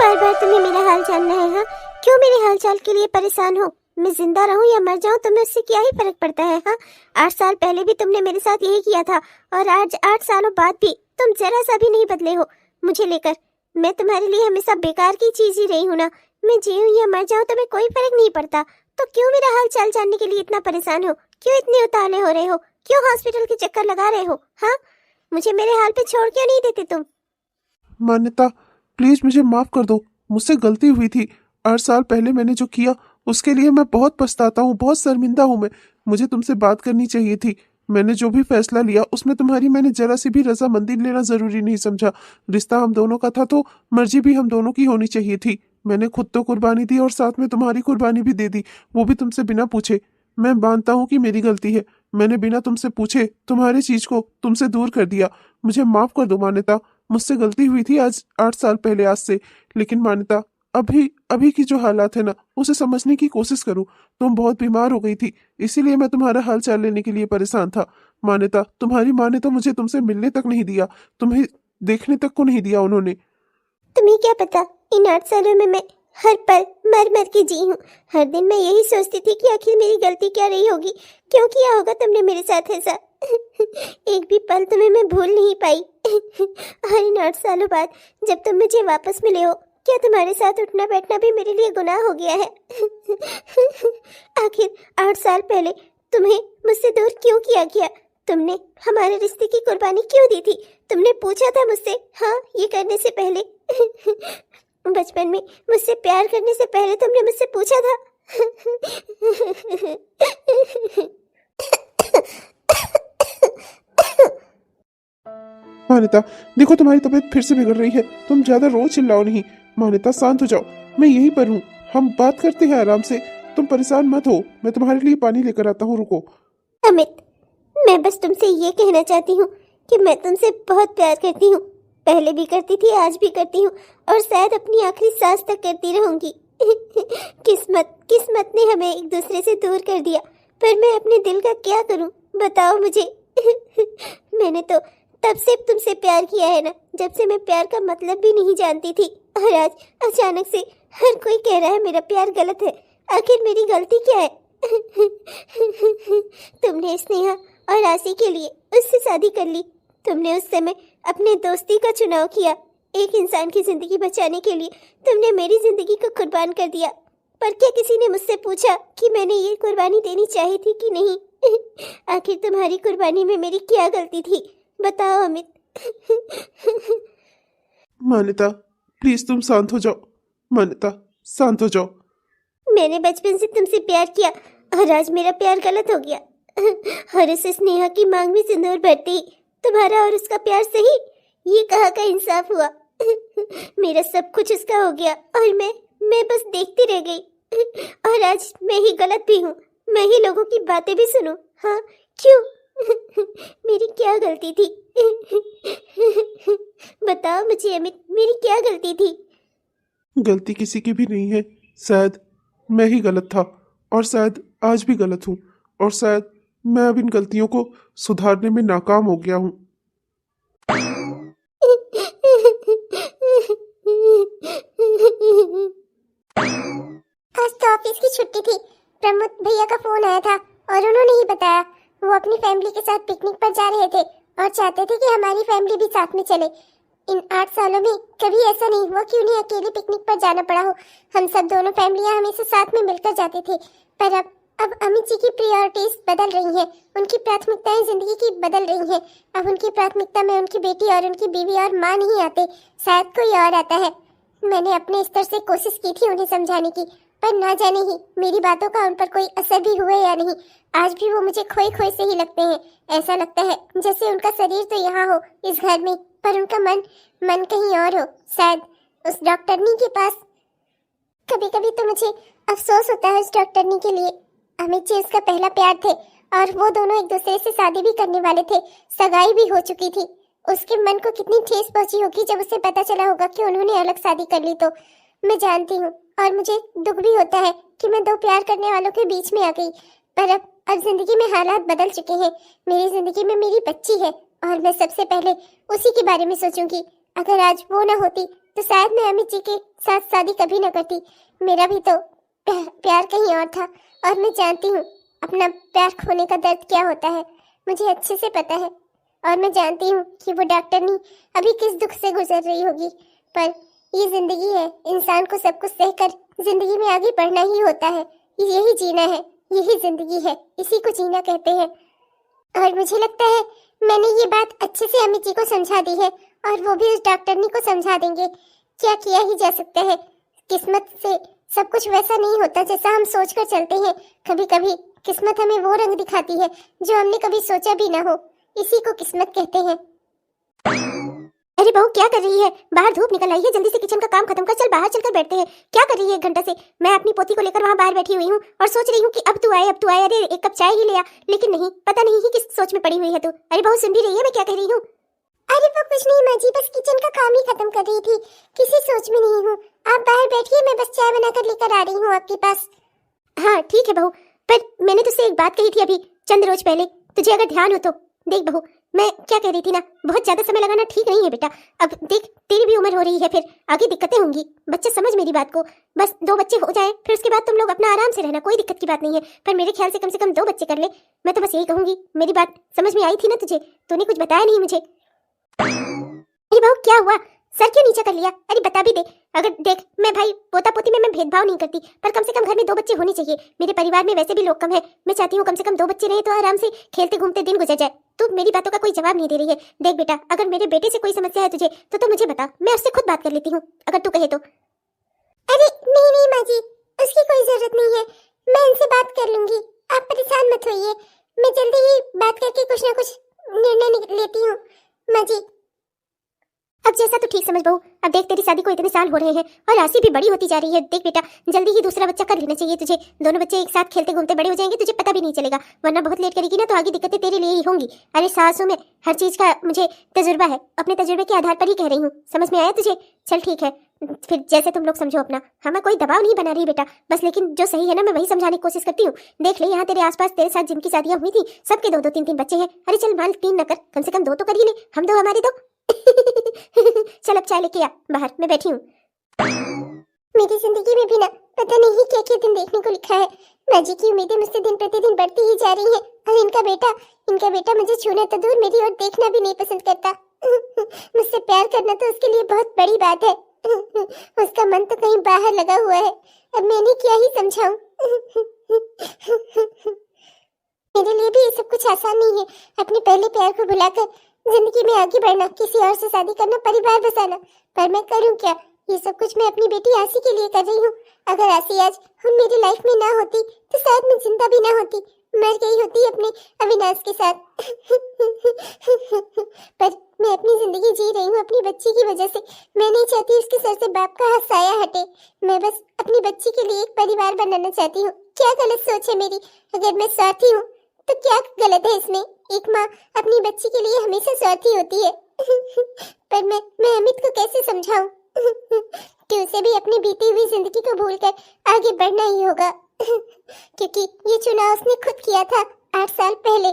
बार बार तुम्हें मेरा हाल जानना है? हाँ, क्यों मेरे हालचाल के लिए परेशान हो? मैं जिंदा रहूं या मर जाऊं तुम्हें उससे क्या ही फर्क पड़ता है? हाँ, 8 साल पहले भी तुमने मेरे साथ यही किया था और आज 8 सालों बाद भी तुम जरा सा भी नहीं बदले हो मुझे लेकर। मैं तुम्हारे लिए हमेशा बेकार की चीज ही रही हूँ ना। मैं जीऊं या मर जाऊं तुम्हें कोई फर्क नहीं पड़ता, तो क्यों मेरा हाल चाल जानने के लिए इतना परेशान हो? क्यों इतने उतावले हो रहे हो? क्यों हॉस्पिटल के चक्कर लगा रहे हो? हाँ, मुझे मेरे हाल पे छोड़ क्यों नहीं देते तुम? मान्यता, प्लीज मुझे माफ कर दो। मुझसे गलती हुई थी। 8 साल पहले मैंने जो किया उसके लिए मैं बहुत पछताता हूँ, बहुत शर्मिंदा हूँ मैं। मुझे तुमसे बात करनी चाहिए थी। मैंने जो भी फैसला लिया उसमें तुम्हारी मैंने जरा सी भी रजामंदी लेना जरूरी नहीं समझा। रिश्ता हम दोनों का था तो मर्जी भी हम दोनों की होनी चाहिए थी। मैंने खुद तो कुर्बानी दी और साथ में तुम्हारी कुर्बानी भी दे दी, वो भी तुमसे बिना पूछे। मैं मानता हूँ कि मेरी गलती है। मैंने बिना तुमसे पूछे तुम्हारी चीज को तुमसे दूर कर दिया। मुझे माफ कर दो मान्यता। मुझसे गलती हुई थी आज 8 साल पहले आज से। लेकिन मान्यता, अभी अभी की जो हालात है ना, उसे समझने की कोशिश करो। तुम बहुत बीमार हो गई थी, इसीलिए मैं तुम्हारा हाल चाल लेने के लिए परेशान था। मान्यता, तुम्हारी माँ ने तो मुझे तुमसे मिलने तक नहीं दिया, तुम्हें देखने तक को नहीं दिया उन्होंने। तुम्हें क्या पता, इन 8 सालों में मैं हर पल मर मर के जी हूँ। हर दिन मैं यही सोचती थी कि आखिर मेरी गलती क्या रही होगी, क्यों किया होगा तुमने मेरे साथ ऐसा। एक भी पल तुम्हें मैं भूल नहीं पाई। और इन 8 सालों बाद जब तुम मुझे वापस मिले हो, क्या तुम्हारे साथ उठना बैठना भी मेरे लिए गुनाह हो गया है? आखिर 8 साल पहले तुम्हें मुझसे दूर क्यों किया गया? तुमने हमारे रिश्ते की कुर्बानी क्यों दी थी? तुमने पूछा था मुझसे, हाँ, ये करने से पहले? बचपन में मुझसे प्यार करने से पहले तुमने मुझसे पूछा था? मान्यता, देखो तुम्हारी तबीयत फिर से बिगड़ रही है। तुम ज्यादा रो चिल्लाओ नहीं। मान्यता, शांत हो जाओ। मैं यहीं पर हूँ, हम बात करते हैं आराम से। तुम परेशान मत हो, मैं तुम्हारे लिए पानी लेकर आता हूँ, रुको। अमित, मैं बस तुमसे ये कहना चाहती हूँ कि मैं तुमसे बहुत प्यार करती हूँ। पहले भी करती थी, आज भी करती हूँ और शायद अपनी आखिरी सांस तक करती रहूंगी। किस्मत ने हमें एक दूसरे से दूर कर दिया, पर मैं अपने दिल का क्या करूँ, बताओ मुझे। मैंने तो तब से तुमसे प्यार किया है ना, जब से मैं प्यार का मतलब भी नहीं जानती थी। और आज अचानक से हर कोई कह रहा है मेरा प्यार गलत है। आखिर मेरी गलती क्या है? तुमने स्नेहा और आशी के लिए उससे शादी कर ली। तुमने उस समय अपने दोस्ती का चुनाव किया। एक इंसान की जिंदगी बचाने के लिए तुमने मेरी जिंदगी को कुर्बान कर दिया। पर क्या किसी ने मुझसे पूछा कि मैंने ये कुर्बानी देनी चाहिए थी कि नहीं? आखिर तुम्हारी कुर्बानी में मेरी क्या गलती थी, बताओ अमित। मान्यता, प्लीज तुम शांत हो जाओ। मान्यता, शांत हो जाओ। मैंने बचपन से तुमसे प्यार किया और आज मेरा प्यार गलत हो गया। और उस स्नेहा की मांग में सिंदूर भरते ही तुम्हारा और उसका प्यार सही, ये कहाँ का इंसाफ हुआ? मेरा सब कुछ उसका हो गया और मैं बस देखती रह गई। और आज मैं ही गलत भी हूँ, मैं ही लोगों की बातें भी सुनूं? हाँ, क्यों? मेरी क्या गलती थी? बताओ मुझे अमित, मेरी क्या गलती थी? गलती किसी की भी नहीं है। शायद मैं ही गलत था और शायद आज भी गलत हूँ, और शायद मैं अब इन गलतियों को सुधारने में नाकाम हो गया हूँ। आज तो ऑफिस की छुट्टी थी। प्रमोद भैया का फोन आया था और उन्होंने ही बताया वो अपनी फैमिली के साथ पिकनिक पर जा रहे थे और चाहते थे कि हमारी फैमिली भी साथ में चले। इन 8 सालों में कभी ऐसा नहीं हुआ कि उन्हें अकेले पिकनिक पर जाना पड़ा हो। हम सब दोनों फैमिलियां हमेशा साथ में मिलकर जाते थे। पर अब अमित जी की प्रायोरिटीज बदल रही हैं। उनकी प्राथमिकताएं जिंदगी की बदल रही हैं। अब उनकी प्राथमिकता में उनकी बेटी और उनकी बीवी और माँ नहीं आते, शायद कोई और आता है। मैंने अपने स्तर से कोशिश की थी उन्हें समझाने की, पर ना जाने ही मेरी बातों का उन पर कोई असर भी हुआ या नहीं। आज भी वो मुझे खोए खोए से ही लगते हैं। ऐसा लगता है जैसे उनका शरीर तो यहाँ हो इस घर में, पर उनका मन कहीं और हो, शायद उस डॉक्टरनी के पास। कभी कभी तो मुझे अफसोस होता है उस डॉक्टरनी के लिए। अमित जी उसका पहला प्यार थे और वो दोनों एक दूसरे से शादी भी करने वाले थे, सगाई भी हो चुकी थी। उसके मन को कितनी ठेस पहुंची होगी जब उसे पता चला होगा कि उन्होंने अलग शादी कर ली। तो मैं जानती हूँ और मुझे दुख भी होता है कि मैं दो प्यार करने वालों के बीच में आ गई। पर अब जिंदगी में हालात बदल चुके हैं। मेरी जिंदगी में मेरी बच्ची है और मैं सबसे पहले उसी के बारे में सोचूंगी। अगर आज वो ना होती तो शायद मैं अमित जी के साथ शादी कभी न करती। मेरा भी तो प्यार कहीं और था, और मैं जानती हूँ अपना प्यार खोने का दर्द क्या होता है, मुझे अच्छे से पता है। और मैं जानती हूँ कि वो डॉक्टरनी अभी किस दुख से गुजर रही होगी, पर ये जिंदगी है, इंसान को सब कुछ सहकर जिंदगी में आगे बढ़ना ही होता है। यही जीना है, यही जिंदगी है, इसी को जीना कहते हैं। और मुझे लगता है मैंने ये बात अच्छे से अमित जी को समझा दी है, और वो भी उस डॉक्टरनी को समझा देंगे। क्या किया ही जा सकता है, किस्मत से सब कुछ वैसा नहीं होता जैसा हम सोच कर चलते हैं। कभी कभी किस्मत हमें वो रंग दिखाती है जो हमने कभी सोचा भी ना हो, इसी को किस्मत कहते हैं। अरे बहू क्या कर रही है? बाहर धूप निकल आई है, जल्दी से किचन का काम खत्म कर, चल बाहर चलकर बैठते हैं। क्या कर रही है 1 घंटा से? मैं अपनी पोती को लेकर वहाँ बाहर बैठी हुई हूँ और सोच रही हूँ कि अब तू आए, अब तू आए, अरे 1 कप चाय ही ले आ। लेकिन नहीं, पता नहीं ही किस सोच में पड़ी हुई है तू। अरे बहू सुन भी रही है मैं क्या कह रही हूँ? अरे वो कुछ नहीं माँ जी, बस किचन का काम ही खत्म कर रही थी, किसी सोच में नहीं हूँ। आप बाहर बैठिए, मैं बस चाय बनाकर लेकर आ रही हूँ आपके पास। हाँ ठीक है बहू, पर मैंने तुझसे एक बात कही थी अभी चंद रोज पहले, तुझे अगर ध्यान हो तो। देख बहू, मैं क्या कह रही थी ना, बहुत ज्यादा समय लगाना ठीक नहीं है बेटा। अब देख तेरी भी उम्र हो रही है, फिर आगे दिक्कतें होंगी। बच्चे समझ मेरी बात को, बस 2 बच्चे हो जाए, फिर उसके बाद तुम लोग अपना आराम से रहना, कोई दिक्कत की बात नहीं है। पर मेरे ख्याल से कम 2 बच्चे कर ले। मैं तो बस यही कहूंगी, मेरी बात समझ में आई थी ना तुझे? तूने कुछ बताया नहीं मुझे। अरे बहू क्या हुआ, सर क्यों नीचा कर लिया? अरे बता भी दे। अगर देख, मैं भाई पोता पोती में मैं भेदभाव नहीं करती, पर कम से कम घर में 2 बच्चे होने चाहिए। मेरे परिवार में वैसे भी लोग कम है, मैं चाहती हूँ कम से कम 2 बच्चे रहे तो आराम से खेलते घूमते दिन गुजर जाए। तू मेरी बातों का कोई जवाब नहीं दे रही है। देख बेटा, अगर मेरे बेटे से कोई समस्या है तुझे तो मुझे बता, मैं उससे खुद बात कर लेती हूँ, अगर तू कहे तो। अरे नहीं नहीं माँ जी, उसकी कोई जरूरत नहीं है, मैं इनसे बात कर लूंगी, आप परेशान मत होइए। मैं जल्दी ही बात करके कुछ ना कुछ निर्णय लेती हूँ माँ जी। अब जैसा तो ठीक समझ बहू। अब देख तेरी शादी को इतने साल हो रहे हैं और राशि भी बड़ी होती जा रही है। देख बेटा, जल्दी ही दूसरा बच्चा कर लेना चाहिए तुझे। दोनों बच्चे एक साथ खेलते घूमते बड़े हो जाएंगे, तुझे पता भी नहीं चलेगा, वरना बहुत लेट करेगी ना तो आगे दिक्कतें तेरे लिए ही होंगी। अरे सासों में हर चीज का मुझे तजुर्बा है, अपने तजुर्बे के आधार पर ही कह रही हूँ। समझ में आया तुझे? चल ठीक है, फिर जैसे तुम लोग समझो अपना। हाँ मैं कोई दबाव नहीं बना रही बेटा, बस लेकिन जो सही है ना मैं वही समझाने की कोशिश करती हूँ। देख ले, यहाँ तेरे आसपास तेरे साथ जिनकी शादियां हुई थी सबके 2-2 3-3 बच्चे हैं। अरे चल मान 3 न कर, कम से कम 2 तो कर ही ले, हम 2 हमारे 2। चल अब चाय लेके आ बाहर, मैं बैठी हूँ। मेरी जिंदगी में भी ना पता नहीं क्या क्या दिन देखने को लिखा है। माँ जी की उम्मीदें मुझसे दिन प्रतिदिन बढ़ती ही जा रही हैं, और इनका बेटा मुझे छूना तो दूर, मेरी ओर देखना भी नहीं पसंद करता। मुझसे प्यार करना तो उसके लिए बहुत बड़ी बात है। उसका मन तो कहीं बाहर लगा हुआ है, अब मैंने क्या ही समझाऊं। मेरे लिए भी ये सब कुछ आसान नहीं है, अपने पहले प्यार को भुलाकर जिंदगी में आगे बढ़ना, किसी और से शादी करना, परिवार बसाना। पर मैं करूं क्या? ये सब कुछ मैं अपनी बेटी आसी के लिए कर रही हूँ। अगर आसी आज मेरी लाइफ में ना होती तो शायद मैं जिंदा भी ना होती, मर गई होती अपने अविनाश के साथ। पर मैं अपनी जिंदगी जी रही हूँ अपनी बच्ची की वजह से। मैं नहीं चाहती उसके सर से बाप का हाथ साया हटे। मैं बस अपनी बच्ची के लिए एक परिवार बनाना चाहती हूँ। क्या गलत सोच है मेरी? अगर मैं स्वार्थी हूँ तो क्या गलत है इसमें? एक माँ अपनी बच्ची के लिए हमेशा स्वार्थी होती है। पर मैं अमित को कैसे समझाऊं कि उसे भी अपनी बीती हुई जिंदगी को भूलकर आगे बढ़ना ही होगा, क्योंकि ये चुनाव उसने खुद किया था 8 साल पहले।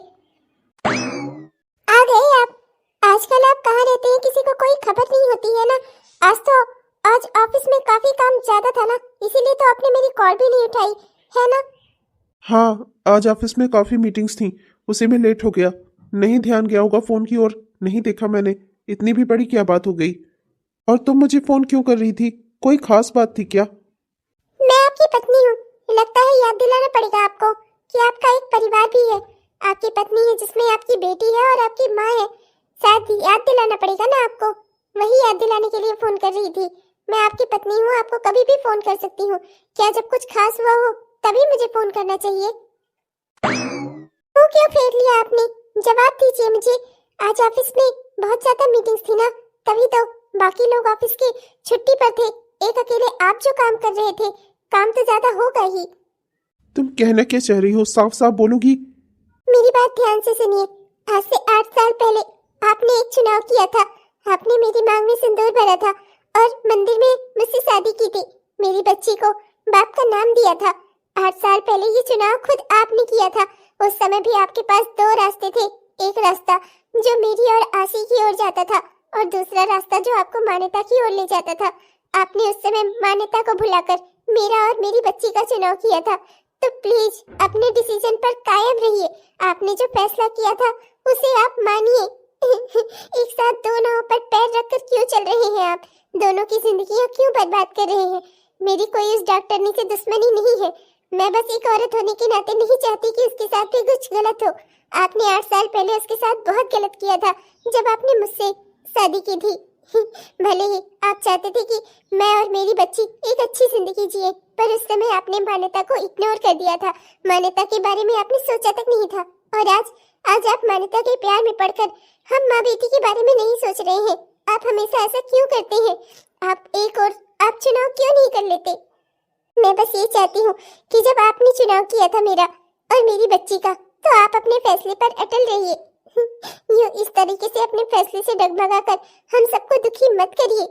आ गए आप? आजकल आप कहाँ रहते हैं, किसी को कोई खबर नहीं होती है ना? आज ऑफिस में काफी काम ज्यादा था ना, इसीलिए तो आपने मेरी कॉल भी नहीं उठाई है ना? हाँ, आज ऑफिस में काफी मीटिंग्स थी, उसी में लेट हो गया। नहीं ध्यान गया होगा फोन की ओर, नहीं देखा मैंने। इतनी भी बड़ी क्या बात हो गई? और तुम मुझे फोन क्यों कर रही थी? कोई खास बात थी क्या? मैं आपकी पत्नी हूँ, लगता है याद दिलाना पड़ेगा आपको कि आपका एक परिवार भी है। आपकी पत्नी है जिसमें आपकी बेटी है और आपकी माँ है, शायद याद दिलाना पड़ेगा ना आपको। वही याद दिलाने के लिए फोन कर रही थी। मैं आपकी पत्नी हूँ, आपको कभी भी फोन कर सकती हूँ। क्या जब कुछ खास हुआ हो तभी मुझे फोन करना चाहिए? वो क्यों फेर लिया आपने? जवाब दीजिए मुझे। आज ऑफिस में बहुत ज्यादा मीटिंग्स थी ना, तभी तो बाकी लोग ऑफिस की छुट्टी पर थे। एक अकेले आप जो काम कर रहे थे, काम तो ज्यादा होगा ही। तुम कहना क्या चाह रही हो? साफ साफ बोलोगी? मेरी बात ध्यान से सुनिए। आज से 8 साल पहले आपने एक चुनाव किया था। आपने मेरी मांग में सिंदूर भरा था और मंदिर में मुझसे शादी की थी। मेरी बच्ची को बाप का नाम दिया था। 8 साल पहले ये चुनाव खुद आपने किया था। उस समय भी आपके पास 2 रास्ते थे। एक रास्ता जो मेरी और आसी की ओर जाता था, और दूसरा रास्ता जो आपको मान्यता की ओर ले जाता था। आपने उस समय मान्यता को भुलाकर मेरा और मेरी बच्ची का चुनाव किया था। तो प्लीज अपने डिसीजन पर कायम रहिए। आपने जो फैसला किया था उसे आप मानिए। एक साथ दो नावों पर पैर रखकर क्यों चल रहे हैं आप? दोनों की जिंदगियां क्यों बर्बाद कर रहे हैं? मेरी कोई उस डॉक्टरनी से दुश्मनी नहीं है। मैं बस एक औरत होने के नाते नहीं चाहती कि उसके साथ भी कुछ गलत हो। आपने 8 साल पहले उसके साथ बहुत गलत किया था जब आपने मुझसे शादी की थी। भले ही आप चाहते थे कि मैं और मेरी बच्ची एक अच्छी जिंदगी जिए, पर उस समय आपने मान्यता को इग्नोर कर दिया था। मान्यता के बारे में आपने सोचा तक नहीं था। और आज आप मान्यता के प्यार में पड़कर हम माँ बेटी के बारे में नहीं सोच रहे हैं। आप हमेशा ऐसा क्यों करते हैं? आप चुनाव क्यों नहीं कर लेते? मैं बस ये चाहती हूँ कि जब आपने चुनाव किया था मेरा और मेरी बच्ची का, तो आप अपने फैसले पर अटल रहिए। यूं इस तरीके से अपने फैसले से डगमगा कर हम सबको दुखी मत करिए।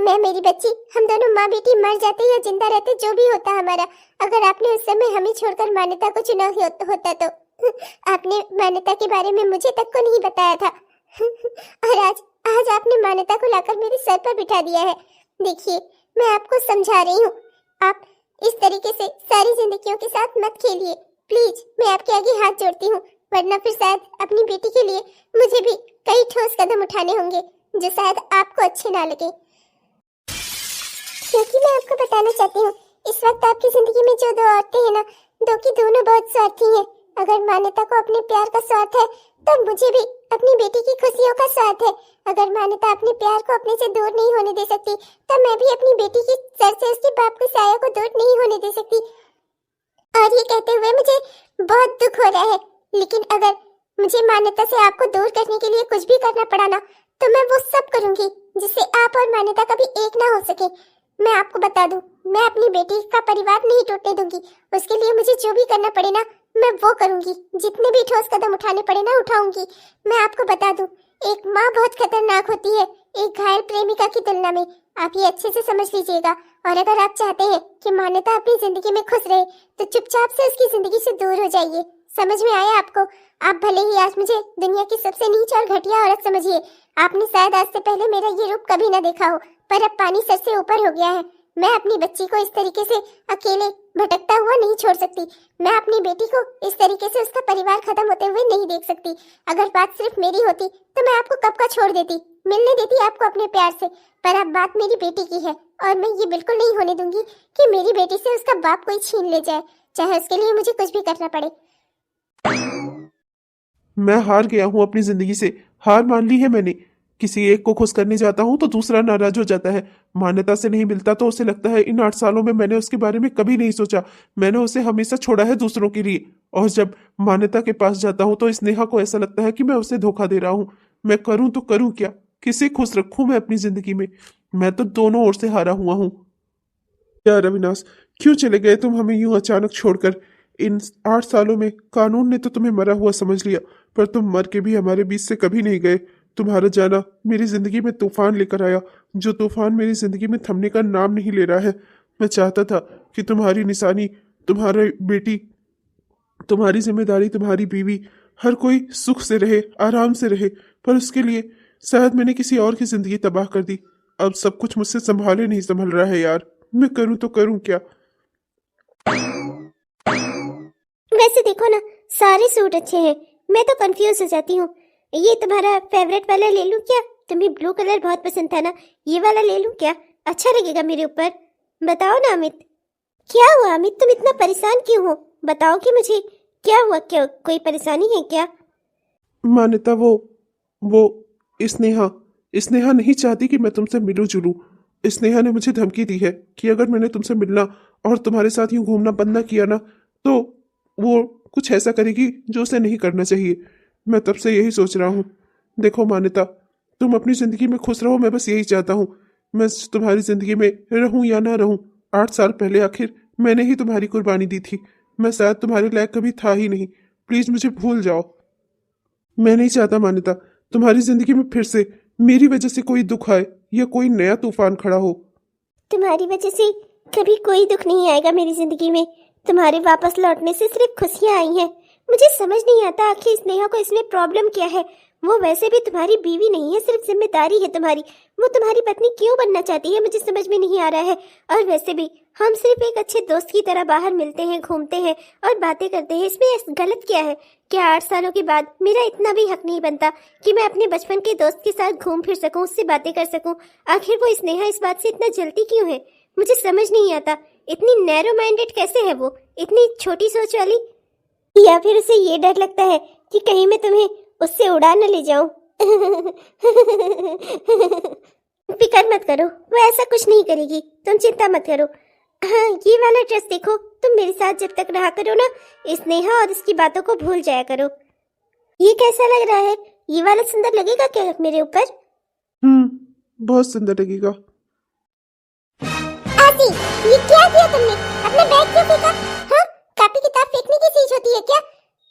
मैं मेरी बच्ची, हम दोनों माँ बेटी मर जाते या जिंदा रहते, जो भी होता हमारा, अगर आपने उस समय हमें छोड़कर मान्यता को चुना होता तो आपने मान्यता के बारे में मुझे तक को नहीं बताया था। और आज आपने मान्यता को लाकर मेरे सर पर बिठा दिया है। देखिए, मैं आपको समझा रही हूँ, आप इस तरीके से सारी जिंदगियों के साथ मत खेलिए। प्लीज, मैं आपके आगे हाथ जोड़ती हूँ, वरना फिर शायद अपनी बेटी के लिए मुझे भी कई ठोस कदम उठाने होंगे जो शायद आपको अच्छे ना लगे। क्योंकि मैं आपको बताना चाहती हूँ, इस वक्त आपकी जिंदगी में जो दो औरतें हैं ना, दो की दोनों बहुत स्वार्थी हैं। अगर मान्यता को अपने प्यार का स्वार्थ है तो मुझे भी अपनी बेटी की खुशियों का स्वार्थ है। अगर मान्यता अपने प्यार को अपने से दूर नहीं होने दे सकती, तो मैं भी अपनी बेटी की सर से उसके बाप के साया को दूर नहीं होने दे सकती। और ये कहते हुए मुझे बहुत दुख हो रहा है, लेकिन अगर मुझे मान्यता से आपको दूर करने के लिए कुछ भी करना पड़ा ना, तो मैं वो सब करूंगी जिससे आप और मान्यता कभी एक ना हो सके। मैं आपको बता दूं, मैं अपनी बेटी का परिवार नहीं टूटने दूंगी। उसके लिए मुझे जो भी करना पड़े ना, मैं वो करूंगी। जितने भी ठोस कदम उठाने पड़े ना, उठाऊंगी। मैं आपको बता दूं, एक माँ बहुत खतरनाक होती है एक घायल प्रेमिका की तुलना में। आप ये अच्छे से समझ लीजिएगा। और अगर आप चाहते हैं कि मान्यता अपनी जिंदगी में खुश रहे, तो चुपचाप से उसकी जिंदगी से दूर हो जाइए। समझ में आया आपको? आप भले ही आज मुझे दुनिया की सबसे नीच और घटिया औरत समझिए, आपने शायद आज से पहले मेरा ये रूप कभी ना देखा हो, पर अब पानी सर से ऊपर हो गया है। मैं अपनी बच्ची को इस तरीके से अकेले भटकता हुआ नहीं छोड़ सकती। मैं अपनी बेटी को इस तरीके से उसका परिवार खत्म होते हुए नहीं देख सकती। अगर बात सिर्फ मेरी होती तो मैं आपको कब का छोड़ देती, मिलने देती आपको अपने प्यार से। पर अब बात मेरी बेटी की है, और मैं ये बिल्कुल नहीं होने दूंगी कि मेरी बेटी से उसका बाप कोई छीन ले जाए, चाहे उसके लिए मुझे कुछ भी करना पड़े। मैं हार गया हूँ अपनी जिंदगी से, हार मान ली है मैंने। किसी एक को खुश करने जाता हूँ तो दूसरा नाराज हो जाता है। मान्यता से नहीं मिलता तो उसे लगता है इन 8 सालों में मैंने उसके बारे में कभी नहीं सोचा, मैंने उसे हमेशा छोड़ा है दूसरों के लिए। और जब मान्यता के पास जाता हूँ तो स्नेहा को ऐसा लगता है कि मैं उसे धोखा दे रहा हूँ। मैं करूँ तो करूँ क्या? किसे खुश रखूँ मैं अपनी जिंदगी में? मैं तो दोनों ओर से हारा हुआ हूँ। यार अविनाश, क्यों चले गए तुम हमें यूं अचानक छोड़कर? इन 8 सालों में कानून ने तो तुम्हें मरा हुआ समझ लिया, पर तुम मर के भी हमारे बीच से कभी नहीं गए। तुम्हारा जाना मेरी जिंदगी में तूफान लेकर आया, जो तूफान मेरी जिंदगी में थमने का नाम नहीं ले रहा है। मैं चाहता था कि तुम्हारी निशानी, तुम्हारी बेटी, तुम्हारी जिम्मेदारी, तुम्हारी बीवी, हर कोई सुख से रहे, आराम से रहे, पर उसके लिए शायद मैंने किसी और की जिंदगी तबाह कर दी। अब सब कुछ मुझसे संभाले नहीं संभल रहा है यार, मैं करूँ तो करूँ क्या? वैसे देखो ना, सारे सूट अच्छे हैं, मैं तो कंफ्यूज हो जाती हूँ। ये तुम्हारा फेवरेट वाला ले लूं क्या? तुम्हें ब्लू कलर बहुत पसंद था ना, ये वाला ले लूं क्या? अच्छा लगेगा मेरे ऊपर? बताओ ना अमित। क्या हुआ अमित, तुम इतना परेशान क्यों हो? बताओ कि मुझे क्या हुआ, क्या कोई परेशानी है क्या? मान्यता, वो स्नेहा नहीं चाहती कि मैं तुमसे मिलूं जुलूं। स्नेहा ने मुझे धमकी दी है कि अगर मैंने तुमसे मिलना और तुम्हारे साथ यूं घूमना बंद ना किया ना, तो वो कुछ ऐसा करेगी जो उसे नहीं करना चाहिए। मैं तब से यही सोच रहा हूँ। देखो मान्यता, तुम अपनी जिंदगी में खुश रहो, मैं बस यही चाहता हूँ। मैं तुम्हारी जिंदगी में रहूँ या ना रहूँ, 8 साल पहले आखिर मैंने ही तुम्हारी कुर्बानी दी थी। मैं शायद तुम्हारे लायक कभी था ही नहीं। प्लीज मुझे भूल जाओ। मैं नहीं चाहता मान्यता तुम्हारी जिंदगी में फिर से मेरी वजह से कोई दुख आए या कोई नया तूफान खड़ा हो। तुम्हारी वजह से कभी कोई दुख नहीं आएगा मेरी जिंदगी में। तुम्हारे वापस लौटने से सिर्फ खुशियां आई हैं। मुझे समझ नहीं आता आखिर स्नेहा को इसमें प्रॉब्लम क्या है। वो वैसे भी तुम्हारी बीवी नहीं है, सिर्फ जिम्मेदारी है तुम्हारी। वो तुम्हारी पत्नी क्यों बनना चाहती है मुझे समझ में नहीं आ रहा है। और वैसे भी हम सिर्फ एक अच्छे दोस्त की तरह बाहर मिलते हैं, घूमते हैं और बातें करते हैं, इसमें गलत क्या है? क्या 8 सालों के बाद मेरा इतना भी हक नहीं बनता कि मैं अपने बचपन के दोस्त के साथ घूम फिर सकूं, उससे बातें कर सकूं? आखिर वो स्नेहा इस बात से इतना जलती क्यों है? मुझे समझ नहीं आता। इतनी नैरो माइंडेड कैसे है वो, इतनी छोटी सोच वाली? या फिर उसे ये डर लगता है कि कहीं मैं तुम्हें उससे उड़ा न ले जाऊं। फिक्र मत करो, वो ऐसा कुछ नहीं करेगी, तुम चिंता मत करो। हाँ, ये वाला ड्रेस देखो, तुम मेरे साथ जब तक रहा करो ना, स्नेहा और इसकी बातों को भूल जाया करो। ये कैसा लग रहा है? ये वाला सुंदर लगेगा क्या मेरे ऊपर? बहुत सुंदर लगेगा। आसी, ये क्या किया तुमने? अपना बैग क्यों फेंका? हाँ, कॉपी किताब फेंकने की चीज होती है क्या?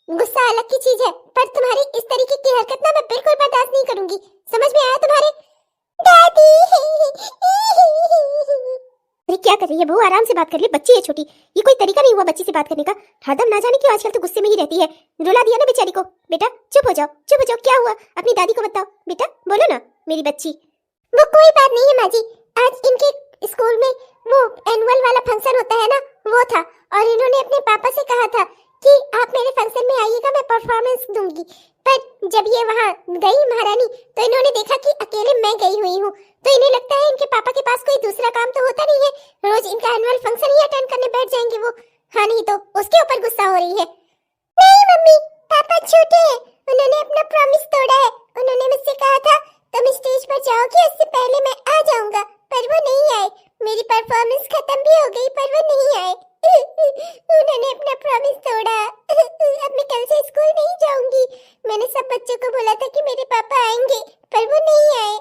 गुस्सा अलग की चीज है, पर तुम्हारी इस तरीके की हरकत ना मैं बिल्कुल बर्दाश्त नहीं करूंगी। समझ में आया तुम्हारे? दादी। अरे क्या कर रही है बहू? आराम से बात कर ले, बच्ची है छोटी। ये कोई तरीका नहीं हुआ बच्ची से बात करने का। हरदम ना जाने क्यों आजकल तो गुस्से में ही रहती है। रुला दिया ना बेचारी को। बेटा चुप हो जाओ, चुप हो जाओ। क्या हुआ? अपनी दादी को बताओ। बेटा बोलो ना मेरी बच्ची। वो कोई बात नहीं है माँ जी, आज इनके स्कूल में वो एनुअल वाला फंक्शन होता है ना, वो था, और इन्होंने अपने पापा से कहा था कि आप मेरे फंक्शन में आइएगा, मैं परफॉर्मेंस दूंगी। पर जब ये वहाँ गई महारानी, तो इन्होंने देखा कि अकेले मैं गई हुई हूँ, तो इन्हें लगता है इनके पापा के पास कोई दूसरा काम तो होता नहीं है, रोज इनका एनुअल फंक्शन ही अटेंड करने बैठ जाएंगे वो। हाँ, नहीं तो उसके ऊपर गुस्सा हो रही है। नहीं मम्मी, पापा झूठे हैं, उन्होंने अपना प्रॉमिस तोड़ा है। उन्होंने मुझसे कहा था तुम स्टेज पर जाओगे, उससे पहले मैं आ जाऊंगा, पर वो नहीं आए। मेरी परफॉर्मेंस खत्म भी हो गई, पर वो नहीं आए। उन्होंने अपना प्रॉमिस तोड़ा। अब मैं कल से स्कूल नहीं जाऊंगी। मैंने सब बच्चों को बोला था कि मेरे पापा आएंगे, पर वो नहीं आए।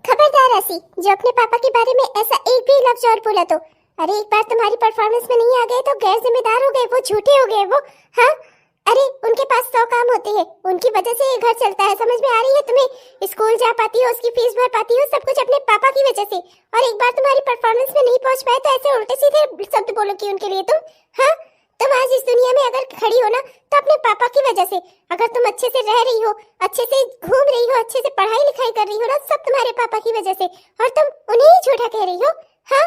खबरदार आसी, जो अपने पापा के बारे में ऐसा एक भी लफ्ज और बोला तो। अरे एक बार तुम्हारी परफॉर्मेंस में नहीं आ गए तो गैर जिम्मेदार हो गए, वो झूठे हो गए वो। हाँ, अरे उनके पास 100 काम होते हैं, उनकी वजह से ये घर चलता है। समझ में आ रही है तुम्हें? स्कूल जा पाती हो, उसकी फीस भर पाती हो, सब कुछ अपने पापा की वजह से। और एक बार तुम्हारी परफॉर्मेंस में नहीं पहुंच पाए तो ऐसे उल्टे सीधे शब्द बोलोगी उनके लिए तुम? हाँ, तुम आज इस दुनिया में अगर खड़ी हो ना, तो अपने पापा की वजह से। अगर तुम अच्छे से रह रही हो, अच्छे से घूम रही हो, अच्छे से पढ़ाई लिखाई कर रही हो ना, सब तुम्हारे पापा की वजह से, और तुम उन्हें ही झूठा कह रही हो। हाँ,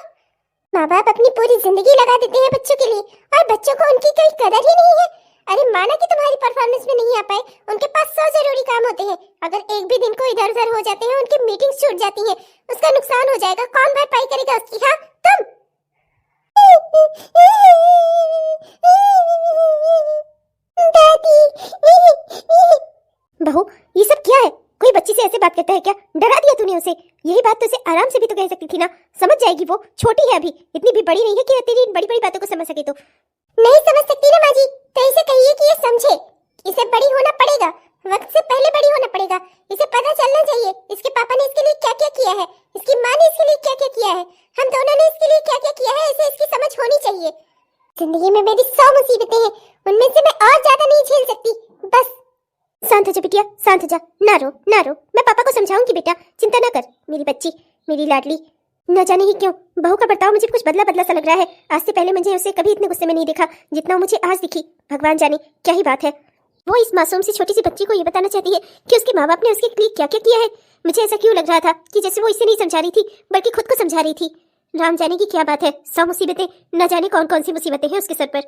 माँ बाप अपनी पूरी जिंदगी लगा देते हैं बच्चों के लिए, और बच्चों को उनकी कोई कदर ही नहीं है। अरे माना कि तुम्हारी परफॉर्मेंस में नहीं आ पाए, उनके पास 100 जरूरी काम होते हैं। अगर एक भी दिन को इधर उधर हो जाते हैं, उनकी मीटिंग्स छूट जाती हैं, उसका नुकसान हो जाएगा। कौन भरपाई करेगा उसकी? हाँ, तुम। दादी। बहू ये सब क्या है? कोई बच्ची से ऐसे बात करता है क्या? डरा दिया तूने उसे? यही बात तो उसे आराम से भी तो कह सकती थी ना, समझ जाएगी। वो छोटी है अभी, इतनी भी बड़ी नहीं है कि तेरी इन बड़ी बड़ी बातों को समझ सके। तो नहीं समझ सकती ना माँ जी, तो इसे कहिए कि ये समझे। इसे बड़ी होना पड़ेगा, वक्त से पहले बड़ी होना पड़ेगा। इसे पता चलना चाहिए इसके पापा ने इसके लिए क्या क्या किया है, इसकी माँ ने इसके लिए क्या क्या किया है, हम दोनों ने इसके लिए क्या क्या किया है। इसे इसकी समझ होनी चाहिए। जिंदगी में मेरी 100 मुसीबतें हैं, उनमें से मैं और ज्यादा नहीं झेल सकती। बस शांत हो जा बिटिया, शांत हो जा, ना रो ना रो। मैं पापा को समझाऊंगी बेटा, चिंता ना कर मेरी बच्ची, मेरी लाडली। न जाने ही क्यों बहू का बर्ताव मुझे कुछ बदला बदला सा लग रहा है। आज से पहले मुझे उसे कभी इतने गुस्से में नहीं देखा जितना मुझे आज दिखी। भगवान जाने क्या ही बात है। वो इस मासूम सी छोटी सी बच्ची को ये बताना चाहती है कि उसके माँ बाप ने उसके लिए क्या क्या किया है। मुझे ऐसा क्यों लग रहा था कि जैसे वो इसे नहीं समझा रही थी बल्कि खुद को समझा रही थी। राम जाने की क्या बात है, 100 मुसीबतें, न जाने कौन कौन सी मुसीबतें हैं उसके सर पर।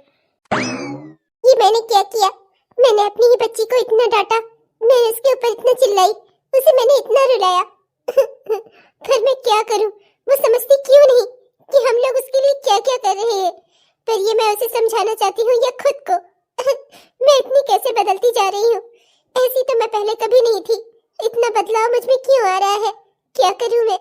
ये मैंने क्या किया? मैंने अपनी ही बच्ची को इतना डांटा, मैंने उसके ऊपर इतना चिल्लाई, उसे मैंने इतना रुलाया। फिर मैं क्या करूं? वो समझती क्यों नहीं कि हम लोग उसके लिए क्या क्या कर रहे हैं? पर ये मैं उसे समझाना चाहती हूँ या खुद को? मैं इतनी कैसे बदलती जा रही हूँ? ऐसी तो मैं पहले कभी नहीं थी। इतना बदलाव मुझ में क्यों आ रहा है? क्या करूं मैं?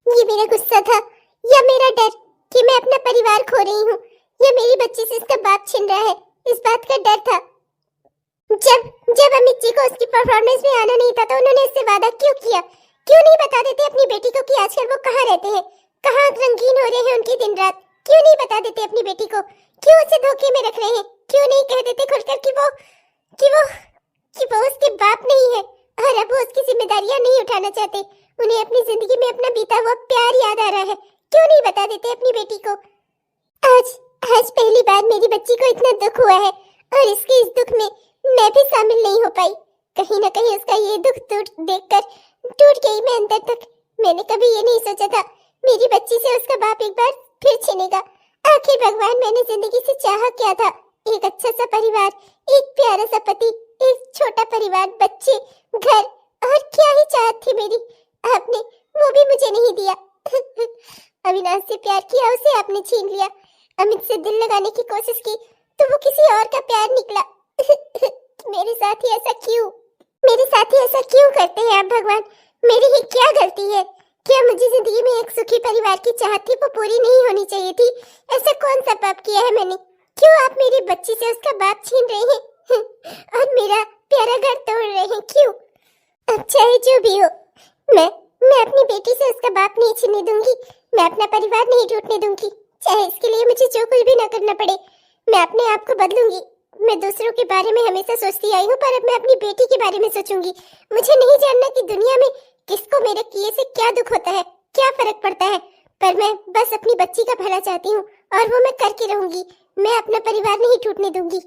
ये मेरा गुस्सा था या मेरा डर कि मैं अपना परिवार खो रही हूँ, या मेरी बच्ची से इसका बाप छिन रहा है, इस बात का डर था। जब अमित जी को उसकी परफॉर्मेंस में आना नहीं था तो उन्होंने इससे वादा क्यों किया? क्यों नहीं बता देते अपनी बेटी को कि आजकल वो कहाँ रहते हैं, कहाँ रंगीन हो रहे हैं उनकी दिन रात? क्यों नहीं बता देते अपनी बेटी को? क्यों उसे धोखे में रख रहे हैं? क्यों नहीं कह देते खुलकर कि वो उसके बाप नहीं है और अब वो उसकी जिम्मेदारियां नहीं उठाना चाहते? उन्हें अपनी जिंदगी में अपना बीता हुआ प्यार याद आ रहा है। क्यों नहीं बता देते अपनी बेटी को? आज पहली बार मेरी बच्ची को इतना दुख हुआ है और इसके इस दुख में मैं भी शामिल नहीं हो पाई। कहीं ना कहीं उसका ये दुख देखकर टूट गई मैं अंदर तक। मैंने कभी ये नहीं सोचा था मेरी बच्ची से उसका बाप एक बार फिर छीनेगा। आखिर भगवान, मैंने जिंदगी से चाहा क्या था? एक अच्छा सा परिवार, एक प्यारा सा पति, एक छोटा परिवार, बच्चे, घर, और क्या ही चाहत थी मेरी। आपने वो भी मुझे नहीं दिया। अविनाश से प्यार किया, उसे आपने छीन लिया। अमित से दिल लगाने की कोशिश की तो वो किसी और का प्यार निकला। मेरे साथ ही ऐसा क्यों? मेरे साथ ही ऐसा क्यों करते हैं आप भगवान? मेरी ही क्या गलती है? क्या मुझे जिंदगी में एक सुखी परिवार की चाहत थी, वो पूरी नहीं होनी चाहिए थी? ऐसा कौन सा पाप किया है मैंने? क्यों आप मेरी बच्ची से उसका बाप छीन रहे हैं और मेरा प्यारा घर तोड़ रहे हैं? क्यों? अब चाहे जो भी हो, मैं अपनी बेटी से उसका बाप नहीं छीनने दूंगी। मैं अपना परिवार नहीं टूटने दूंगी, चाहे इसके लिए मुझे जो कुछ भी ना करना पड़े। मैं अपने आप को बदलूंगी। मैं दूसरों के बारे में हमेशा सोचती आई हूँ, पर अब मैं अपनी बेटी के बारे में सोचूंगी। मुझे नहीं जानना कि दुनिया में किसको मेरे किए से क्या दुख होता है, क्या फर्क पड़ता है, पर मैं बस अपनी बच्ची का भला चाहती हूँ और वो मैं करके रहूंगी। मैं अपना परिवार नहीं टूटने दूंगी।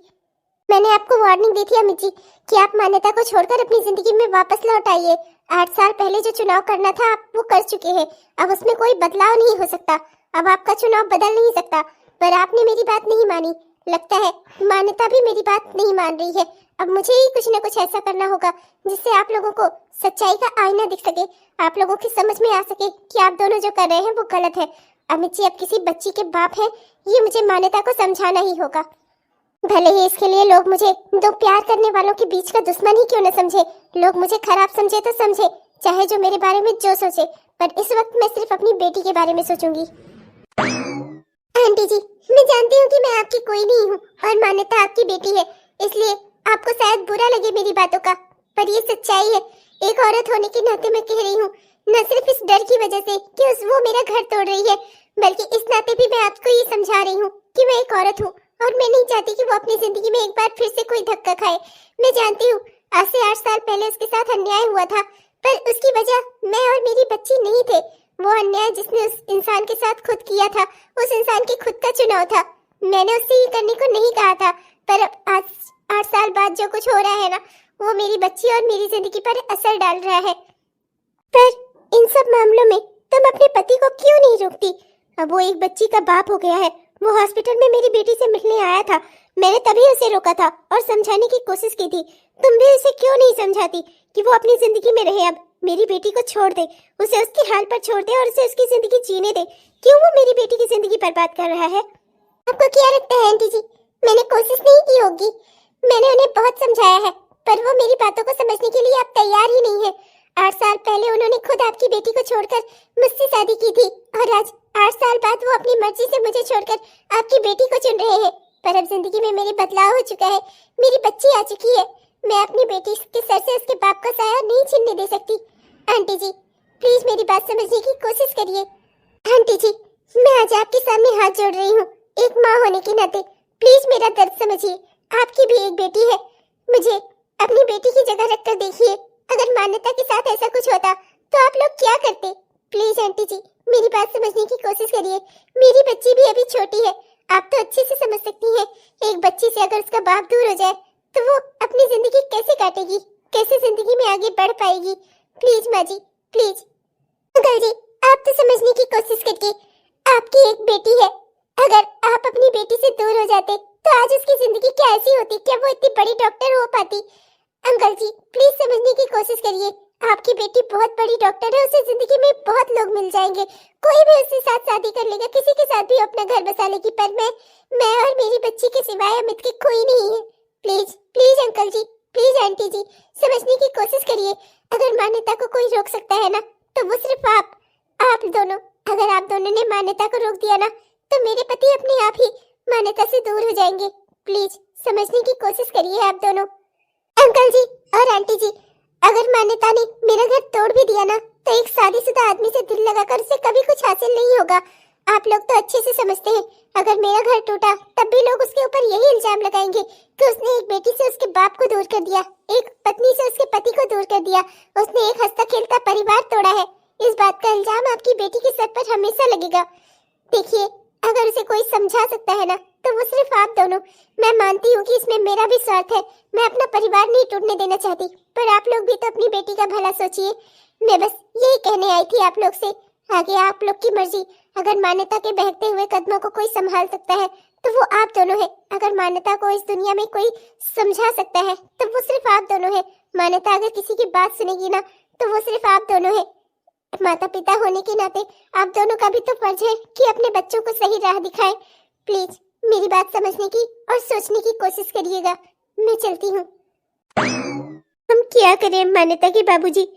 मैंने आपको वार्निंग दी थी अमित जी कि आप मान्यता को छोड़कर अपनी जिंदगी में वापस लौट आइए। 8 साल पहले जो चुनाव करना था आप वो कर चुके हैं। अब उसमें कोई बदलाव नहीं हो सकता। अब आपका चुनाव बदल नहीं सकता। पर आपने मेरी बात नहीं मानी। लगता है मान्यता भी मेरी बात नहीं मान रही है। अब मुझे ही कुछ न कुछ ऐसा करना होगा जिससे आप लोगों को सच्चाई का आईना दिख सके, आप लोगों की समझ में आ सके कि आप दोनों जो कर रहे हैं वो गलत है। अमित जी अब किसी बच्ची के बाप हैं, ये मुझे मान्यता को समझाना ही होगा। भले ही इसके लिए लोग मुझे दो प्यार करने वालों के बीच का दुश्मन ही क्यों न समझे, लोग मुझे खराब समझे तो समझे, चाहे जो मेरे बारे में जो सोचे, पर इस वक्त मैं सिर्फ अपनी बेटी के बारे में सोचूंगी। आंटी जी, मैं जानती हूँ कि मैं आपकी कोई नहीं हूँ और मान्यता आपकी बेटी है, इसलिए आपको शायद बुरा लगे मेरी बातों का, पर ये सच्चाई है। एक औरत होने के नाते मैं कह रही हूँ, न सिर्फ इस डर की वजह से कि वो मेरा घर तोड़ रही है, बल्कि इस नाते भी मैं आपको ये समझा रही हूँ कि मैं एक औरत हूँ और मैं नहीं चाहती कि वो अपनी जिंदगी में एक बार फिर से कोई धक्का खाए। मैं जानती हूँ आज से 8 साल पहले उसके साथ अन्याय हुआ था, पर उसकी वजह मैं और मेरी बच्ची नहीं थे। वो अन्याय जिसने उस इंसान के साथ खुद किया था, उस इंसान की खुद का चुनाव था। मैंने उससे ये करने को नहीं कहा था, पर आज 8 साल बाद जो कुछ हो रहा है ना, वो मेरी बच्ची और मेरी जिंदगी पर असर डाल रहा है। पर इन सब मामलों में तुम अपने पति को क्यों नहीं रोकती? अब वो एक बच्ची का बाप हो गया है। वो हॉस्पिटल में मेरी बेटी से मिलने आया था, मैंने तभी उसे रोका था और समझाने की कोशिश की थी। तुम भी उसे क्यों नहीं समझाती कि वो अपनी जिंदगी में रहे? अब मेरी बेटी को छोड़ दे, उसे उसके हाल पर छोड़ दे और उसे उसकी जिंदगी जीने दे। क्यों वो मेरी बेटी की जिंदगी बर्बाद कर रहा है? आपको क्या लगता है आंटी जी, मैंने कोशिश नहीं की होगी? मैंने उन्हें बहुत समझाया है, पर वो मेरी बातों को समझने के लिए अब तैयार ही नहीं है। 8 साल पहले उन्होंने खुद आपकी बेटी को छोड़कर मुझसे शादी की थी और आज 8 साल बाद वो अपनी मर्जी से मुझे छोड़कर आपकी बेटी को चुन रहे हैं। पर अब जिंदगी में मेरी बदलाव हो चुका है, मेरी बच्ची आ चुकी है। मैं अपनी बेटी के सर से उसके बाप का साया नहीं छीनने दे सकती। आंटी जी प्लीज मेरी बात समझने की कोशिश करिए। आंटी जी मैं आज आपके सामने हाथ जोड़ रही हूँ, एक माँ होने के नाते प्लीज मेरा दर्द समझिए। आपकी भी एक बेटी है, मुझे अपनी बेटी की जगह रखकर देखिए। अगर मान्यता के साथ ऐसा कुछ होता तो आप लोग क्या करते? प्लीज आंटी जी मेरी बात समझने की कोशिश करिए। मेरी बच्ची भी अभी छोटी है, आप तो अच्छे से समझ सकती हैं। एक बच्ची से अगर उसका बाप दूर हो जाए तो वो अपनी जिंदगी कैसे काटेगी, कैसे जिंदगी में आगे बढ़ पाएगी? प्लीज माँ जी प्लीज। अंकल जी आप तो समझने की कोशिश करिए, आपकी एक बेटी है। अगर आप अपनी बेटी से दूर हो जाते तो आज उसकी जिंदगी क्या ऐसी होती? क्या वो इतनी बड़ी डॉक्टर हो पाती? अंकल जी प्लीज समझने की कोशिश करिए, आपकी बेटी बहुत बड़ी डॉक्टर है, उसे जिंदगी में बहुत लोग मिल जाएंगे, कोई भी उसके साथ शादी कर लेगा, किसी के साथ भी अपना घर बसा लेगी, पर मैं और मेरी बच्ची के सिवाय अमित के कोई नहीं है। Please please uncle ji, please aunty ji समझने की कोशिश करिए। अगर मान्यता को कोई रोक सकता है ना तो वो सिर्फ आप दोनों। अगर आप दोनों ने मान्यता को रोक दिया ना तो मेरे पति अपने आप ही मान्यता से दूर हो जाएंगे। प्लीज समझने की कोशिश करिए आप दोनों। अंकल जी और आंटी जी अगर मान्यता ने मेरा घर तोड़ भी दिया ना तो एक शादीशुदा आदमी से दिल लगाकर उसे कभी कुछ हासिल नहीं होगा। आप लोग तो अच्छे से समझते हैं, अगर मेरा घर टूटा तब भी लोग उसके ऊपर यही इल्जाम लगाएंगे कि उसने एक बेटी से उसके बाप को दूर कर दिया, एक पत्नी से उसके पति को दूर कर दिया, उसने एक हंसता खेलता परिवार तोड़ा है। इस बात का इल्जाम आपकी बेटी के सर पर हमेशा लगेगा। देखिए अगर उसे कोई समझा सकता है ना तो वो सिर्फ आप दोनों। मैं मानती हूँ कि इसमें मेरा भी स्वार्थ है, मैं अपना परिवार नहीं टूटने देना चाहती, पर आप लोग भी तो अपनी बेटी का भला सोचिए। मैं बस यही कहने आई थी आप लोग से, आगे आप लोग की मर्जी। अगर मान्यता के बहकते हुए कदमों को कोई संभाल सकता है तो वो आप दोनों है। अगर मान्यता को इस दुनिया में कोई समझा सकता है तो वो सिर्फ आप दोनों है। मान्यता अगर किसी की बात सुनेगी ना तो वो सिर्फ आप दोनों है। माता पिता होने के नाते आप दोनों का भी तो फर्ज है कि अपने बच्चों को सही राह दिखाएं। प्लीज मेरी बात समझने की और सोचने की कोशिश करिएगा। मैं चलती हूँ। हम क्या करें मान्यता के बाबूजी?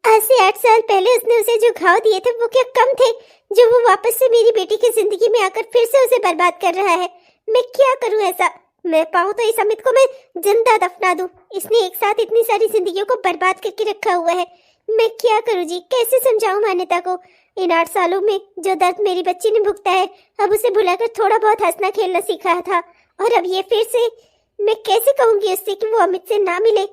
आज से 8 साल पहले उसने उसे जो घाव दिए थे वो क्या कम थे, जो वो वापस से मेरी बेटी की जिंदगी में आकर फिर से उसे बर्बाद कर रहा है। मैं क्या करूं ऐसा? मैं पाऊं तो इस अमित को मैं जिंदा दफना दूं। इसने एक साथ इतनी सारी जिंदगियों को बर्बाद करके रखा हुआ है। मैं क्या करूं जी? कैसे समझाऊं मान्यता को? इन 8 सालों में जो दर्द मेरी बच्ची ने भुगता है, अब उसे भुलाकर थोड़ा बहुत हंसना खेलना सीखा था, और अब ये फिर से। मैं कैसे कहूंगी उससे कि वो अमित से ना मिले?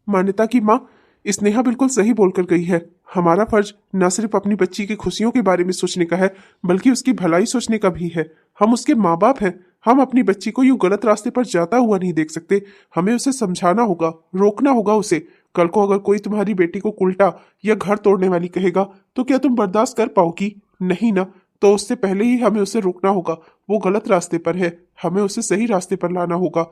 मान्यता की माँ स्नेहा बिल्कुल सही बोलकर गई है। हमारा फर्ज न सिर्फ अपनी बच्ची की खुशियों के बारे में सोचने का है, बल्कि उसकी भलाई सोचने का भी है। हम उसके माँ बाप हैं। हम अपनी बच्ची को यूं गलत रास्ते पर जाता हुआ नहीं देख सकते। हमें उसे समझाना होगा, रोकना होगा उसे। कल को अगर कोई तुम्हारी बेटी को उल्टा या घर तोड़ने वाली कहेगा तो क्या तुम बर्दाश्त कर पाओगी? नहीं ना। तो उससे पहले ही हमें उसे रोकना होगा। वो गलत रास्ते पर है, हमें उसे सही रास्ते पर लाना होगा।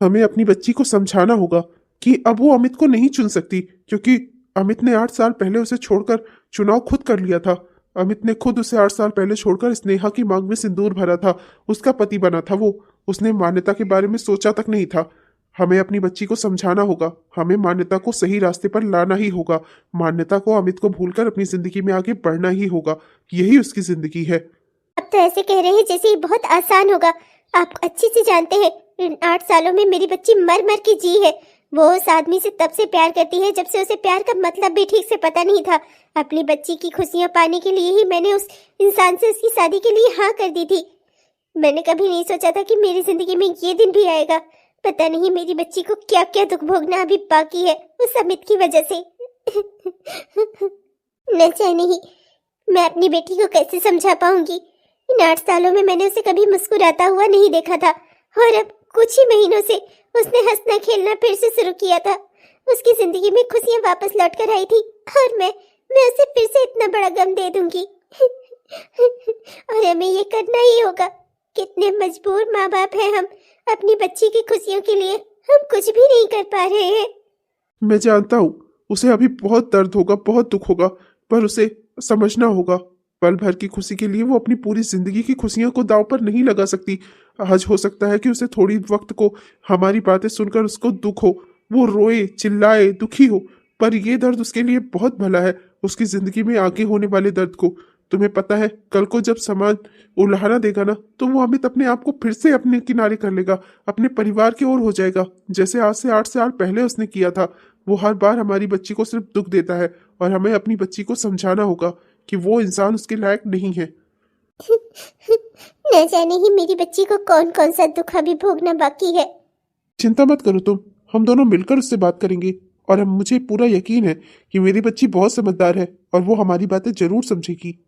हमें अपनी बच्ची को समझाना होगा कि अब वो अमित को नहीं चुन सकती, क्योंकि अमित ने 8 साल पहले उसे छोड़कर चुनाव खुद कर लिया था। अमित ने खुद उसे 8 साल पहले छोड़कर स्नेहा की मांग में सिंदूर भरा था। उसका पति बना था वो। उसने मान्यता के बारे में सोचा तक नहीं था। हमें अपनी बच्ची को समझाना होगा। हमें मान्यता को सही रास्ते पर लाना ही होगा। मान्यता को अमित को भूलकर अपनी जिंदगी में आगे बढ़ना ही होगा। यही उसकी जिंदगी है। अब तो ऐसे कह रहे हैं जैसे ये बहुत आसान होगा। आप अच्छे से जानते हैं इन 8 सालों में मेरी बच्ची मर मर के जी है। वो उस आदमी से तब से प्यार करती है जब से उसे प्यार का मतलब भी ठीक से पता नहीं था। अपनी बच्ची की खुशियां पाने के लिए ही मैंने उस इंसान से उसकी शादी के लिए हाँ कर दी थी। मैंने कभी नहीं सोचा था कि मेरी जिंदगी में ये दिन भी आएगा। पता नहीं मेरी बच्ची को क्या क्या दुख भोगना अभी बाकी है उस अमित की वजह से। न जाने ही मैं अपनी बेटी को कैसे समझा पाऊंगी। इन 8 सालों में मैंने उसे कभी मुस्कुराता हुआ नहीं देखा था, और अब कुछ ही महीनों से उसने हंसना खेलना फिर से शुरू किया था। उसकी जिंदगी में खुशियां वापस लौट कर आई थी, और मैं उसे फिर से इतना बड़ा गम दे दूंगी। और हमें ये करना ही होगा। कितने मजबूर माँ बाप हैं हम। अपनी बच्ची की खुशियों के लिए हम कुछ भी नहीं कर पा रहे हैं। मैं जानता हूँ उसे अभी बहुत दर्द होगा, बहुत दुख होगा, पर उसे समझना होगा। पल भर की खुशी के लिए वो अपनी पूरी जिंदगी की खुशियों को दांव पर नहीं लगा सकती। आज हो सकता है कि उसे थोड़ी वक्त को हमारी बातें सुनकर उसको दुख हो, वो रोए चिल्लाए दुखी हो, पर ये दर्द उसके लिए बहुत भला है। उसकी जिंदगी में आगे होने वाले दर्द को। तुम्हें पता है कल को जब समाज उल्हाना देगा ना, तो वो अमित अपने आप को फिर से अपने किनारे कर लेगा, अपने परिवार की ओर हो जाएगा, जैसे आज से 8 साल पहले उसने किया था। वो हर बार हमारी बच्ची को सिर्फ दुख देता है, और हमें अपनी बच्ची को समझाना होगा कि वो इंसान उसके लायक नहीं है। न जाने ही मेरी बच्ची को कौन कौन सा दुख अभी भोगना बाकी है। चिंता मत करो तुम, हम दोनों मिलकर उससे बात करेंगे, और हम मुझे पूरा यकीन है कि मेरी बच्ची बहुत समझदार है और वो हमारी बातें जरूर समझेगी।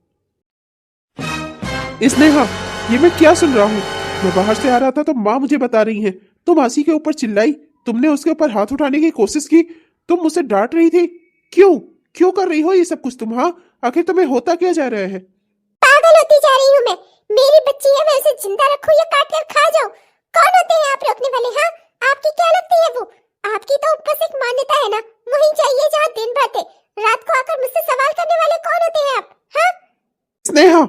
स्नेहा, ये मैं क्या सुन रहा हूँ? मैं बाहर से आ रहा था तो माँ मुझे बता रही है तुम आसी के ऊपर चिल्लाई, तुमने उसके ऊपर हाथ उठाने की कोशिश की, तुम मुझे डांट रही थी। क्यों क्यों कर रही हो ये सब कुछ तुम? हाँ, आखिर तुम्हें होता क्या जा रहा है? पागल होती जा रही हूँ मैं। मेरी बच्ची है, मैं उसे जिंदा रखूं या काट कर खा जाऊं? कौन होते हैं आप रोकने वाले? हाँ, आपकी क्या लगती है वो? आपकी तो बस एक मान्यता है ना, वही चाहिए जहाँ दिन भर थे। रात को आकर मुझसे सवाल करने वाले कौन होते हैं आप? हाँ स्नेहा,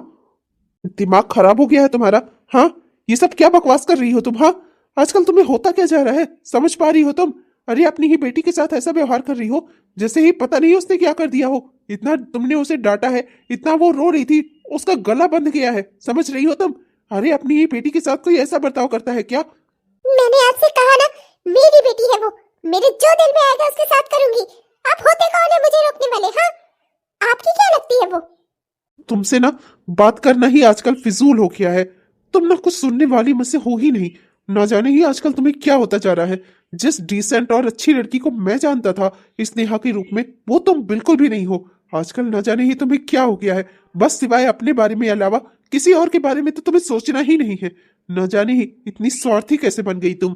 दिमाग खराब हो गया है तुम्हारा? हाँ, ये सब क्या बकवास कर रही हो तुम? हाँ, आजकल तुम्हें होता क्या जा रहा है? समझ पा रही हो तुम? अरे अपनी ही बेटी के साथ ऐसा व्यवहार कर रही हो जैसे ही पता नहीं उसने क्या कर दिया हो। इतना तुमने उसे डांटा है, इतना वो रो रही थी, उसका गला बंद गया है, समझ रही हो तुम? अरे अपनी ही बेटी के साथ कोई ऐसा बर्ताव करता है क्या? मैंने आपसे कहा ना, मेरी बेटी है वो, मेरे जो दिल में आएगा उसके साथ करूंगी। आप होते कौन है मुझे रोकने वाले? हाँ, आपकी क्या लगती है वो? तुमसे ना बात करना ही आजकल फिजूल हो गया है। तुम ना कुछ सुनने वाली मुझसे हो ही नहीं। ना जाने ही आजकल तुम्हें क्या होता जा रहा है। जिस डिसेंट और अच्छी लड़की को मैं जानता था स्नेहा के रूप में, वो तुम बिल्कुल भी नहीं हो। आजकल ना जाने ही तुम्हें क्या हो गया है। बस सिवाय अपने बारे में अलावा किसी और के बारे में तो तुम्हें सोचना ही नहीं है। न जाने ही इतनी स्वार्थी कैसे बन गई तुम।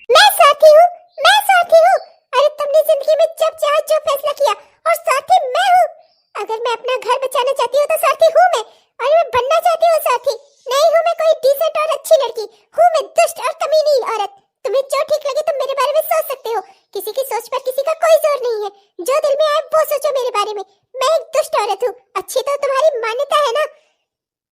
मैं स्वार्थी हूँ? मैं स्वार्थी हूँ? अरे तुमने जिंदगी में जब चाहा जो फैसला किया, और स्वार्थी मैं हूँ। अगर मैं अपना घर बचाना चाहती हूँ तो स्वार्थी हूँ मैं, और मैं बनना चाहती हूँ स्वार्थी नहीं हूँ। मैं कोई डिसेंट और अच्छी लड़की हूँ, मैं दुष्ट और कमीनी औरत। तुम्हें जो ठीक लगे तुम मेरे बारे में सोच सकते हो, किसी की सोच पर किसी का कोई जोर नहीं है। जो दिल में आए वो सोचो मेरे बारे में। मैं एक दुष्ट औरत हूँ, अच्छी तो तुम्हारी मान्यता है ना।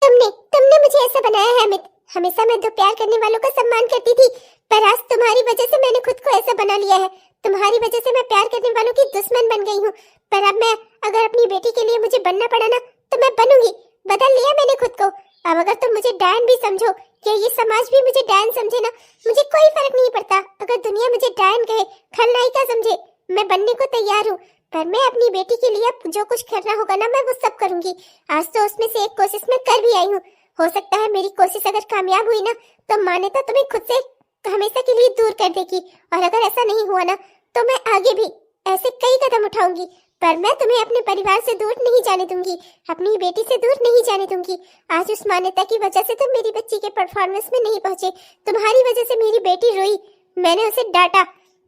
तुमने मुझे ऐसा बनाया है अमित। हमेशा मैं दो प्यार करने वालों का सम्मान करती थी, पर आज तुम्हारी वजह से मैंने खुद को ऐसा बना लिया है। तुम्हारी वजह से मैं प्यार करने वालों की दुश्मन बन गई हूँ। पर अब मैं अगर अपनी बेटी के लिए मुझे बनना पड़ा ना तो मैं बनूंगी। बदल लिया मैंने खुद को। अब अगर तुम मुझे डैन भी समझो या ये समाज भी मुझे डैन समझे ना, मुझे कोई फर्क नहीं पड़ता। अगर दुनिया मुझे डैन कहे, खलनायिका समझे, मैं बनने को तैयार हूँ। पर मैं अपनी बेटी के लिए अब जो कुछ करना होगा ना मैं वो सब करूंगी। आज तो उसमें से एक कोशिश मैं कर भी आई हूँ। हो सकता है मेरी कोशिश अगर कामयाब हुई ना तो मान्यता तुम्हें खुद से हमेशा के लिए दूर कर देगी, और अगर ऐसा नहीं हुआ ना तो मैं आगे भी ऐसे कई कदम उठाऊंगी। पर मैं तुम्हें अपने परिवार से दूर नहीं जाने दूंगी, अपनी बेटी से दूर नहीं जाने दूंगी। आज उस मान्यता की वजह से तुम मेरी बच्ची के परफॉर्मेंस में नहीं पहुंचे। तुम्हारी वजह से मेरी बेटी रोई, मैंने उसे डांटा।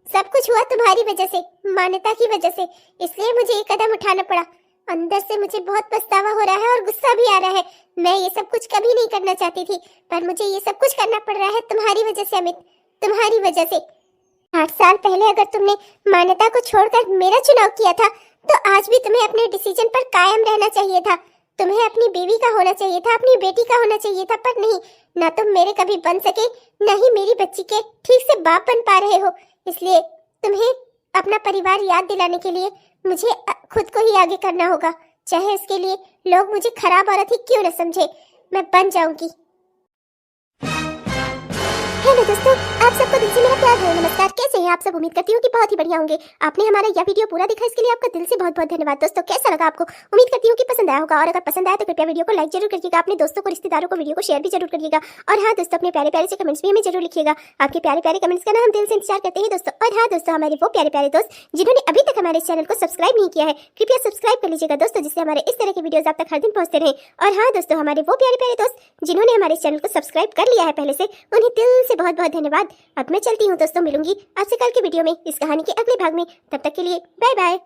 सब कुछ हुआ तुम्हारी वजह से, मान्यता की वजह से। इसलिए मुझे ये कदम उठाना पड़ा। अंदर से मुझे बहुत पछतावा हो रहा है और गुस्सा भी आ रहा है। मैं ये सब कुछ कभी नहीं करना चाहती थी, पर मुझे ये सब कुछ करना पड़ रहा है तुम्हारी वजह से अमित, तुम्हारी वजह से। 8 साल पहले अगर तुमने मान्यता को छोड़कर मेरा चुनाव किया था तो आज भी तुम्हें अपने डिसीजन पर कायम रहना चाहिए था। तुम्हें अपनी बीवी का होना चाहिए था, अपनी बेटी का होना चाहिए था, पर नहीं। ना तुम मेरे कभी बन सके, न ही मेरी बच्ची के ठीक से बाप बन पा रहे हो। इसलिए तुम्हें अपना परिवार याद दिलाने के लिए मुझे खुद को ही आगे करना होगा, चाहे उसके लिए लोग मुझे खराब औरत ही क्यों न समझे। मैं बन जाऊंगी। हेलो दोस्तों, आप सबको दिल से मेरा प्यार है, नमस्कार। कैसे हैं आप सब? उम्मीद करती हूँ कि बहुत ही बढ़िया होंगे। आपने हमारा यह वीडियो पूरा देखा, इसके लिए आपका दिल से बहुत बहुत धन्यवाद। दोस्तों कैसा लगा आपको? उम्मीद करती हूँ कि पसंद आया होगा, और अगर पसंद आया तो कृपया वीडियो को लाइक जरूर करिएगा, अपने दोस्तों को, रिश्तेदारों को वीडियो को शेयर भी जरूर करिएगा। और हाँ दोस्तों, अपने प्यारे प्यारे से कमेंट्स भी हमें जरूर लिखिएगा। आपके प्यारे प्यारे कमेंट्स का ना हम दिल से इंतजार करते हैं दोस्तों। और हाँ दोस्तों, हमारे वो प्यारे प्यारे दोस्त जिन्होंने अभी तक हमारे चैनल को सब्सक्राइब नहीं किया है, कृपया सब्सक्राइब कर लीजिएगा दोस्तों, जिससे हमारे इस तरह के वीडियोस आप तक हर दिन पहुंचते रहें। और हाँ दोस्तों, हमारे वो प्यारे प्यारे दोस्त जिन्होंने हमारे चैनल को सब्सक्राइब कर लिया है पहले से, उन्हें दिल से बहुत बहुत धन्यवाद। अब मैं चलती हूँ दोस्तों, मिलूंगी आपसे कल के वीडियो में इस कहानी के अगले भाग में। तब तक के लिए बाय बाय।